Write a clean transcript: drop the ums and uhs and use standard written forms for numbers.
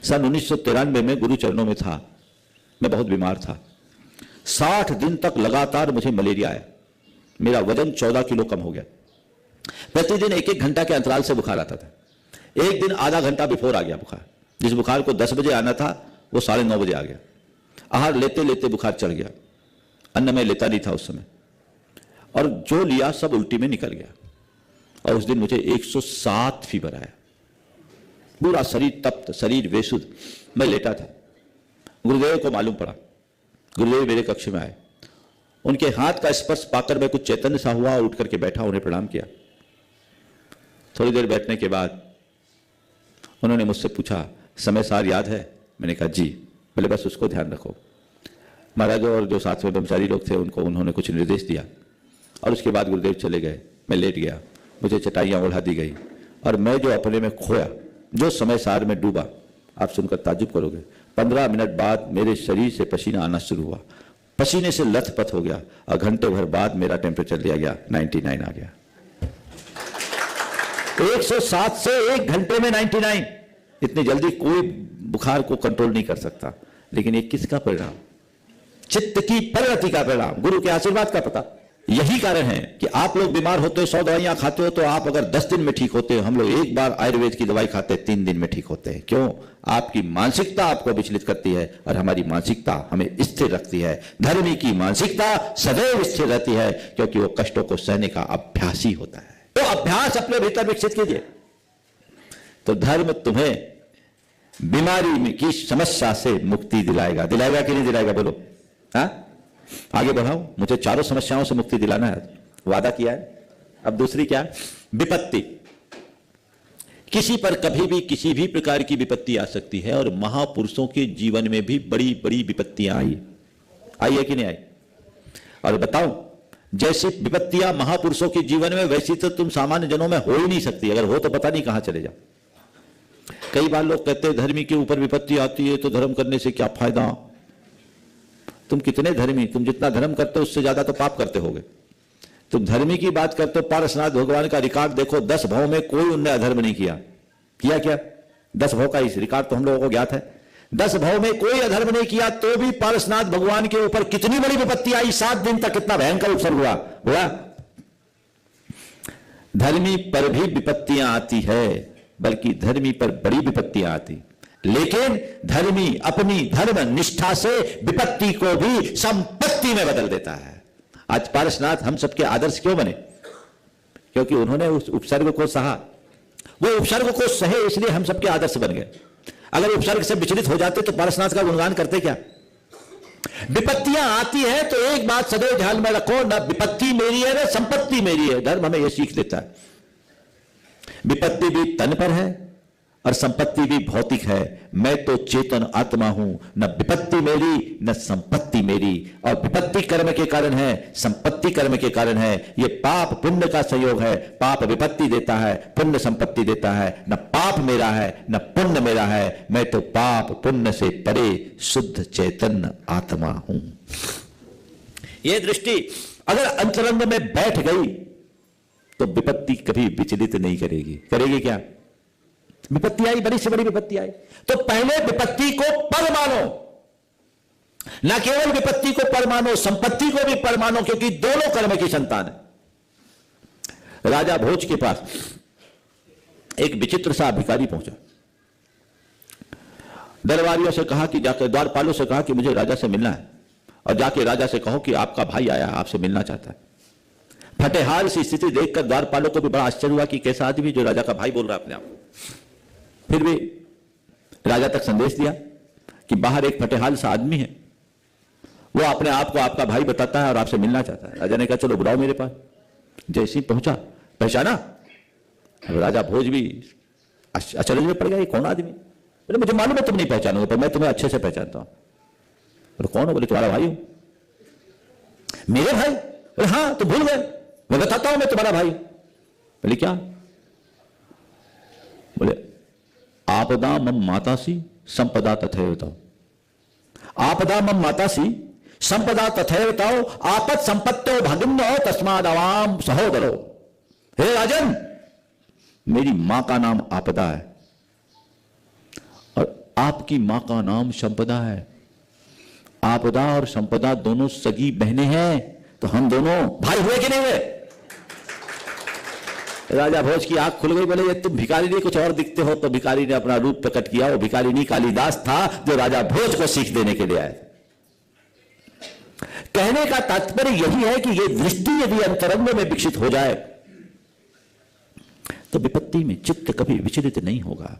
सन 1993 में गुरु चरणों में था, मैं बहुत बीमार था। 60 दिन तक लगातार मुझे मलेरिया आया। मेरा वजन 14 किलो कम हो गया। प्रतिदिन 1-1 घंटा के अंतराल से बुखार आता था। एक दिन आधा घंटा बिफोर आ गया बुखार। जिस बुखार को 10 बजे आना था वो 9:30 बजे आ गया। आहार लेते लेते बुखार चढ़ गया। अन्न मैं लेता नहीं था उस समय, और जो लिया सब उल्टी में निकल गया। और उस दिन मुझे 107 फीवर आया। पूरा शरीर तप्त, शरीर बेसुध। मैं लेटा था। गुरुदेव को मालूम पड़ा। गुरुदेव मेरे कक्ष में आए। उनके हाथ का स्पर्श पाकर मैं कुछ चैतन्य सा हुआ और उठ करके बैठा, उन्हें प्रणाम किया। थोड़ी देर बैठने के बाद उन्होंने मुझसे पूछा, समय सार याद है? मैंने कहा जी। बोले बस उसको ध्यान रखो। महाराज और जो साथ में ब्रह्मचारी लोग थे उनको उन्होंने कुछ निर्देश दिया, और उसके बाद गुरुदेव चले गए। मैं लेट गया। मुझे चटाइयाँ ओढ़ा दी गई, और मैं जो अपने में खोया, जो समय सार में डूबा, आप सुनकर ताज्जुब करोगे। 15 मिनट बाद मेरे शरीर से पसीना आना शुरू हुआ। पसीने से लथपथ हो गया, और घंटे भर बाद मेरा टेम्परेचर लिया गया, 99 आ गया। 107 से 1 घंटे में 99। इतनी जल्दी कोई बुखार को कंट्रोल नहीं कर सकता। लेकिन ये किसका परिणाम? चित्त की परिणति का परिणाम, गुरु के आशीर्वाद का पता। यही कारण है कि आप लोग बीमार होते हो, 100 दवाइयां खाते हो, तो आप अगर 10 दिन में ठीक होते हो, हम लोग एक बार आयुर्वेद की दवाई खाते 3 दिन में ठीक होते हैं। क्यों? आपकी मानसिकता आपको विचलित करती है, और हमारी मानसिकता हमें स्थिर रखती है। धर्मी की मानसिकता सदैव स्थिर रहती है, क्योंकि वो कष्टों को सहने का अभ्यासी होता है। तो अभ्यास अपने भीतर विकसित कीजिए, तो धर्म तुम्हें बीमारी की समस्या से मुक्ति दिलाएगा। दिलाएगा कि नहीं दिलाएगा? बोलो। हाँ, आगे बढ़ाओ। मुझे चारों समस्याओं से मुक्ति दिलाना है, वादा किया है। अब दूसरी क्या? विपत्ति। किसी पर कभी भी किसी भी प्रकार की विपत्ति आ सकती है, और महापुरुषों के जीवन में भी बड़ी बड़ी विपत्तियां आई है कि नहीं आई? और बताओ, जैसी विपत्तियां महापुरुषों के जीवन में, वैसी तो तुम सामान्य जनों में हो ही नहीं सकती। अगर हो तो पता नहीं कहां चले जाओ। कई बार लोग कहते हैं धर्मी के ऊपर विपत्ति आती है तो धर्म करने से क्या फायदा? तुम कितने धर्मी, तुम जितना धर्म करते हो उससे ज्यादा तो पाप करते होगे। तुम धर्मी की बात करते हो, पारसनाथ भगवान का रिकॉर्ड देखो, 10 भव में कोई उनने अधर्म नहीं किया। किया क्या? 10 भव का इस रिकॉर्ड तो हम लोगों को ज्ञात है। 10 भव में कोई अधर्म नहीं किया, तो भी पारसनाथ भगवान के ऊपर कितनी बड़ी विपत्ति आई। 7 दिन तक कितना भयंकर उपसर्ग हुआ। धर्मी पर भी विपत्तियां आती है, बल्कि धर्मी पर बड़ी विपत्तियां आती, लेकिन धर्मी अपनी धर्म निष्ठा से विपत्ति को भी संपत्ति में बदल देता है। आज पारसनाथ हम सबके आदर्श क्यों बने? क्योंकि उन्होंने उस उपसर्ग को सहा। वो उपसर्ग को सहे, इसलिए हम सबके आदर्श बन गए। अगर उपसर्ग से विचलित हो जाते तो पारसनाथ का गुणगान करते क्या? विपत्तियां आती है तो एक बात सदैव ध्यान में रखो, ना विपत्ति मेरी है ना संपत्ति मेरी है। धर्म हमें यह सीख देता है। विपत्ति भी तन पर है और संपत्ति भी भौतिक है। मैं तो चेतन आत्मा हूं, न विपत्ति मेरी न संपत्ति मेरी। और विपत्ति कर्म के कारण है, संपत्ति कर्म के कारण है। ये पाप पुण्य का संयोग है। पाप विपत्ति देता है, पुण्य संपत्ति देता है। न पाप मेरा है न पुण्य मेरा है। मैं तो पाप पुण्य से परे शुद्ध चैतन्य आत्मा हूं। यह दृष्टि अगर अंतरंग में बैठ गई तो विपत्ति कभी विचलित नहीं करेगी। करेगी क्या? विपत्ति आई, बड़ी से बड़ी विपत्ति आई, तो पहले विपत्ति को पर मानो। न केवल विपत्ति को पर मानो, संपत्ति को भी पर मानो, क्योंकि दोनों कर्म की संतान है। राजा भोज के पास एक विचित्र सा भिखारी पहुंचा। दरबारियों से कहा कि जाकर, द्वारपालों से कहा कि मुझे राजा से मिलना है, और जाके राजा से कहो कि आपका भाई आया, आपसे मिलना चाहता है। फटेहाल सी स्थिति देखकर द्वारपालों को भी बड़ा आश्चर्य हुआ कि कैसा आदमी जो राजा का भाई बोल रहा है अपने आप। फिर भी राजा तक संदेश दिया कि बाहर एक फटेहाल सा आदमी है, वो अपने आप को आपका भाई बताता है और आपसे मिलना चाहता है। राजा ने कहा चलो बुलाओ मेरे पास। जैसे ही पहुंचा, पहचाना। अब राजा भोज भी अचरज में पड़ गया, ये कौन आदमी? बोले मुझे मालूम है तुम नहीं पहचानोगे, पर मैं तुम्हें अच्छे से पहचानता हूं। बोले कौन हो? बोले तुम्हारा भाई हूं। मेरे भाई? बोले हाँ, तुम भूल गए, मैं बताता हूं मैं तुम्हारा भाई। बोले क्या? बोले आपदा मम मातासी संपदा तथैवताओ। आपदा मम मातासी संपदा तथैवताओ आपद संपत्तो भगिन्नो तस्मादवाम सहोदरो। हे राजन, मेरी मां का नाम आपदा है और आपकी मां का नाम संपदा है। आपदा और संपदा दोनों सगी बहनें हैं, तो हम दोनों भाई हुए कि नहीं हुए? राजा भोज की आंख खुल गई, बोले ये तुम भिखारी नहीं कुछ और दिखते हो। तो भिखारी ने अपना रूप प्रकट किया। वो भिखारी नहीं कालिदास था, जो राजा भोज को सीख देने के लिए आए। कहने का तात्पर्य यही है कि ये दृष्टि यदि अंतरंग में विकसित हो जाए तो विपत्ति में चित्त कभी विचलित नहीं होगा।